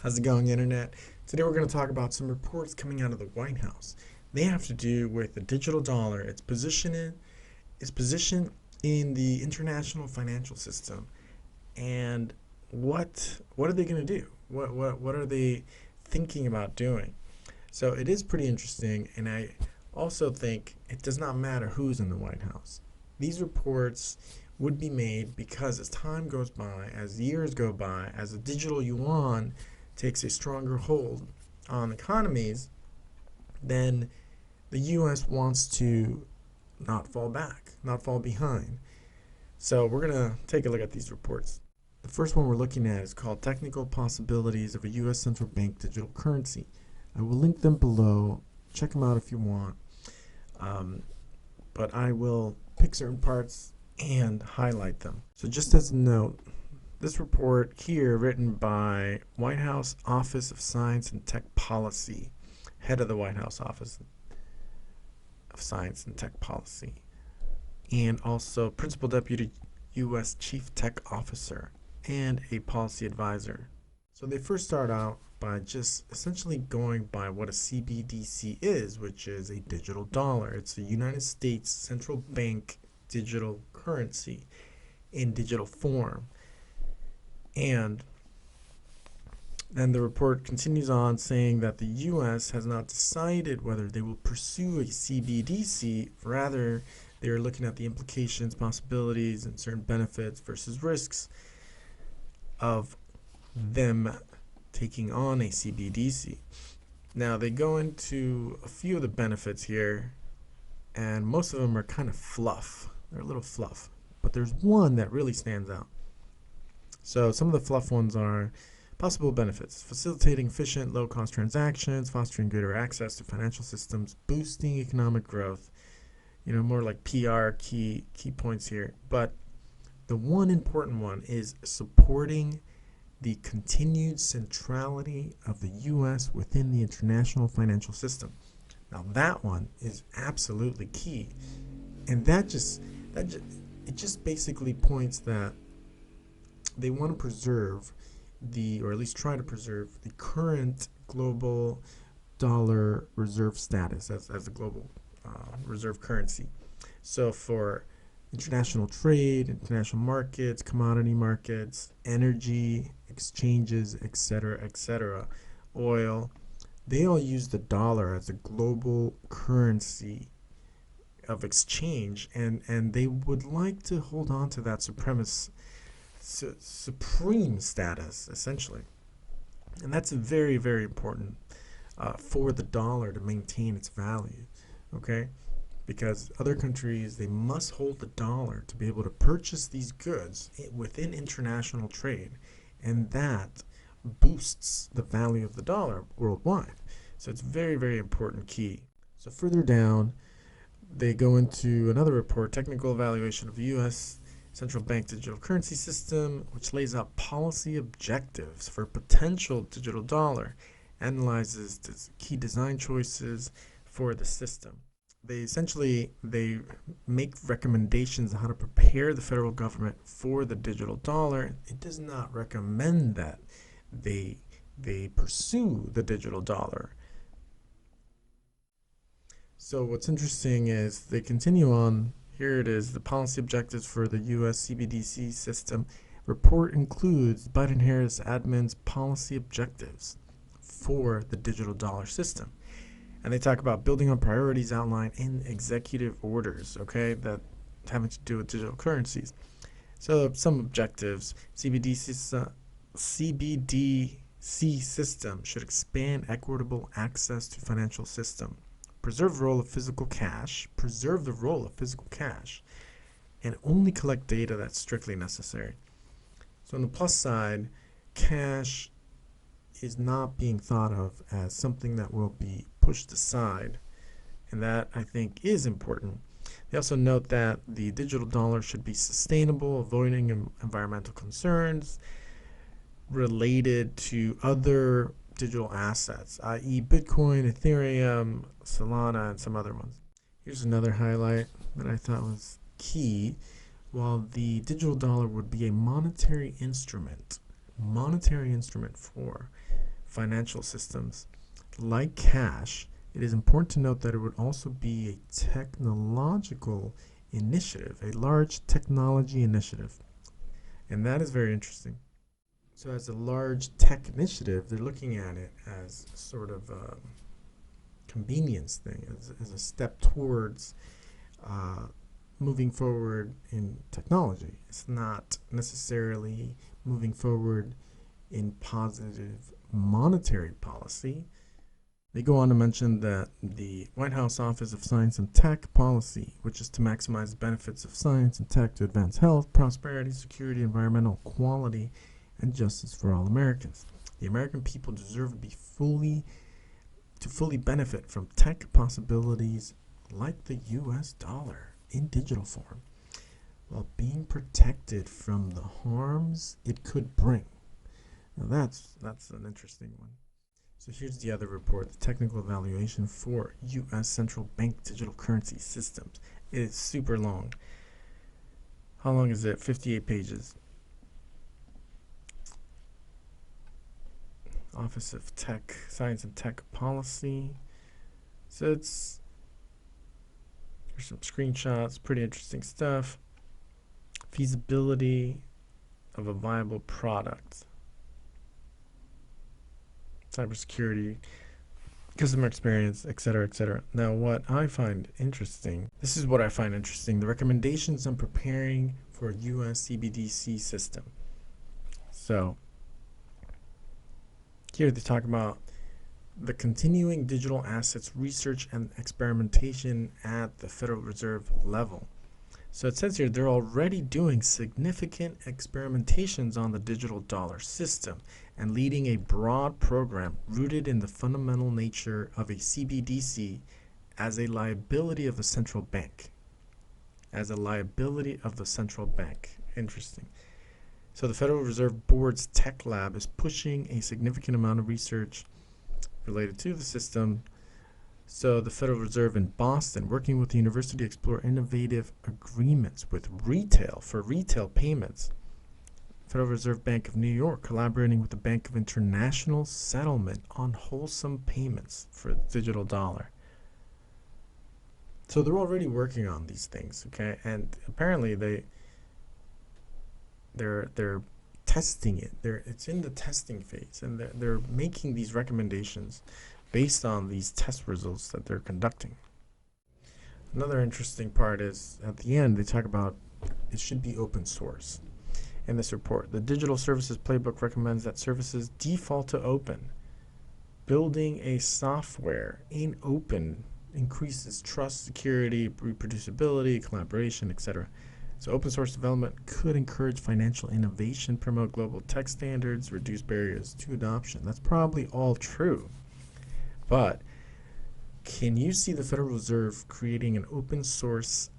How's it going, Internet? Today we're going to talk about some reports coming out of the White House. They have to do with the digital dollar, its position in the international financial system, and what are they going to do? What are they thinking about doing? So it is pretty interesting, and I also think it does not matter who's in the White House. These reports would be made because as time goes by, as years go by, as the digital yuan takes a stronger hold on economies, then the U.S. wants to not fall back, not fall behind. So we're going to take a look at these reports. The first one we're looking at is called Technical Possibilities of a U.S. Central Bank Digital Currency. I will link them below. Check them out if you want. But I will pick certain parts and highlight them. So just as a note, this report here, written by White House Office of Science and Tech Policy, head of the White House Office of Science and Tech Policy, and also Principal Deputy U.S. Chief Tech Officer and a policy advisor. So they first start out by just essentially going by what a CBDC is, which is a digital dollar. It's a United States central bank digital currency in digital form. And then the report continues on saying that the U.S. has not decided whether they will pursue a CBDC. Rather, they are looking at the implications, possibilities, and certain benefits versus risks of them taking on a CBDC. Now, they go into a few of the benefits here, and most of them are kind of fluff. They're a little fluff. But there's one that really stands out. So some of the fluff ones are possible benefits: facilitating efficient, low-cost transactions, fostering greater access to financial systems, boosting economic growth. More like PR key points here. But the one important one is supporting the continued centrality of the U.S. within the international financial system. Now that one is absolutely key, and it just basically points that they want to preserve or at least try to preserve the current global dollar reserve status as a global reserve currency. So for international trade, international markets, commodity markets, energy, exchanges, etc., oil, they all use the dollar as a global currency of exchange, and they would like to hold on to that supreme status, essentially. And that's very, very important for the dollar to maintain its value, okay? Because other countries, they must hold the dollar to be able to purchase these goods within international trade, and that boosts the value of the dollar worldwide. So it's very, very important key. So further down, they go into another report, Technical Evaluation of the U.S. Central Bank Digital Currency System, which lays out policy objectives for potential digital dollar, analyzes key design choices for the system. They make recommendations on how to prepare the federal government for the digital dollar. It does not recommend that they pursue the digital dollar. So what's interesting is they continue on. Here it is, the policy objectives for the U.S. CBDC system. Report includes Biden-Harris admin's policy objectives for the digital dollar system. And they talk about building on priorities outlined in executive orders, okay, that having to do with digital currencies. So some objectives: CBDC system should expand equitable access to financial system. Preserve the role of physical cash, and only collect data that's strictly necessary. So on the plus side, cash is not being thought of as something that will be pushed aside, and that, I think, is important. They also note that the digital dollar should be sustainable, avoiding environmental concerns related to other digital assets, i.e. Bitcoin, Ethereum, Solana, and some other ones. Here's another highlight that I thought was key. While the digital dollar would be a monetary instrument for financial systems like cash, it is important to note that it would also be a technological initiative, a large technology initiative. And that is very interesting. So as a large tech initiative, they're looking at it as sort of a convenience thing, as a step towards moving forward in technology. It's not necessarily moving forward in positive monetary policy. They go on to mention that the White House Office of Science and Tech Policy, which is to maximize the benefits of science and tech to advance health, prosperity, security, environmental equality, and justice for all Americans. The American people deserve to fully benefit from tech possibilities like the US dollar in digital form, while being protected from the harms it could bring. Now that's an interesting one. So here's the other report, the technical evaluation for U.S. central bank digital currency systems. It is super long. How long is it? 58 pages. Office of Tech, Science and Tech Policy. So here's some screenshots, pretty interesting stuff. Feasibility of a viable product. Cybersecurity, customer experience, etc., etc. Now, what I find interesting, this is what I find interesting, the recommendations on preparing for a U.S. CBDC system. So, here they talk about the continuing digital assets research and experimentation at the Federal Reserve level. So it says here they're already doing significant experimentations on the digital dollar system and leading a broad program rooted in the fundamental nature of a CBDC as a liability of the central bank. As a liability of the central bank. Interesting. So the Federal Reserve Board's Tech Lab is pushing a significant amount of research related to the system. So the Federal Reserve in Boston, working with the university to explore innovative agreements with retail for retail payments. Federal Reserve Bank of New York collaborating with the Bank of International Settlement on wholesome payments for the digital dollar. So they're already working on these things, okay? And apparently they're testing it. It's in the testing phase, and they're making these recommendations based on these test results that they're conducting. Another interesting part is at the end they talk about it should be open source. In this report, the Digital Services Playbook recommends that services default to open. Building a software in open increases trust, security, reproducibility, collaboration, etc. So open source development could encourage financial innovation, promote global tech standards, reduce barriers to adoption. That's probably all true. But can you see the Federal Reserve creating an open source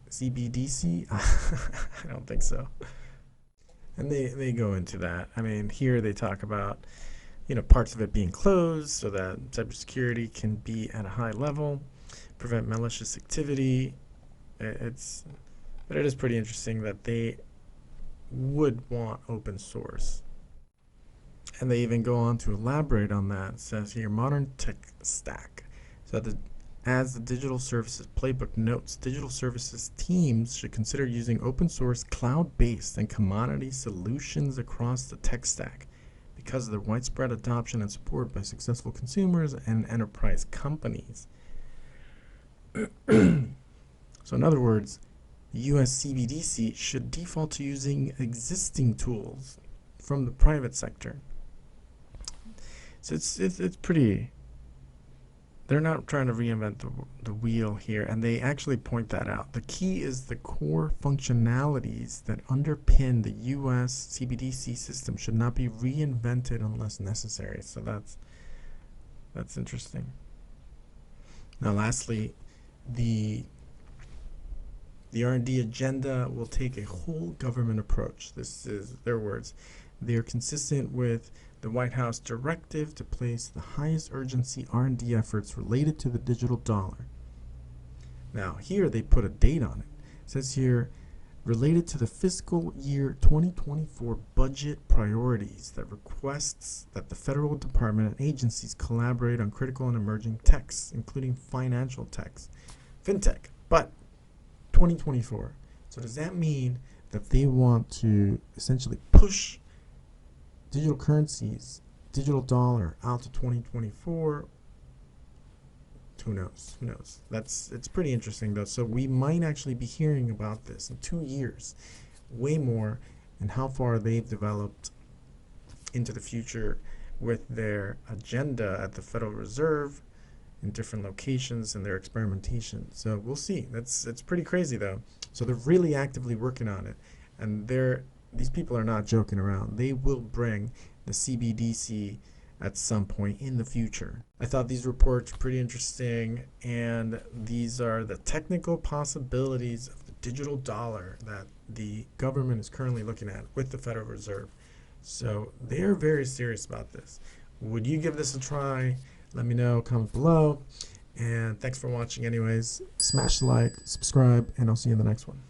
CBDC? I don't think so. And they go into that. I mean, here they talk about, parts of it being closed so that cybersecurity can be at a high level, prevent malicious activity. But it is pretty interesting that they would want open source. And they even go on to elaborate on that. It says here, modern tech stack. So as the Digital Services Playbook notes, digital services teams should consider using open source, cloud-based, and commodity solutions across the tech stack because of their widespread adoption and support by successful consumers and enterprise companies. So in other words, the US CBDC should default to using existing tools from the private sector. So it's pretty. They're not trying to reinvent the wheel here, and they actually point that out. The key is the core functionalities that underpin the US CBDC system should not be reinvented unless necessary. So that's interesting. Now, lastly, the R&D agenda will take a whole government approach. This is their words. They are consistent with the White House directive to place the highest urgency R&D efforts related to the digital dollar. Now, here they put a date on it. It says here, related to the fiscal year 2024 budget priorities that requests that the federal department and agencies collaborate on critical and emerging techs, including financial techs, fintech, but 2024. So does that mean that they want to essentially push digital currencies, digital dollar out to 2024? Who knows? Who knows? It's pretty interesting though. So we might actually be hearing about this in 2 years, way more, and how far they've developed into the future with their agenda at the Federal Reserve in different locations and their experimentation. So we'll see. It's pretty crazy though. So they're really actively working on it, and these people are not joking around. They will bring the CBDC at some point in the future. I thought these reports were pretty interesting, and these are the technical possibilities of the digital dollar that the government is currently looking at with the Federal Reserve. So they are very serious about this. Would you give this a try? Let me know, comment below. And thanks for watching anyways. Smash the like, subscribe, and I'll see you in the next one.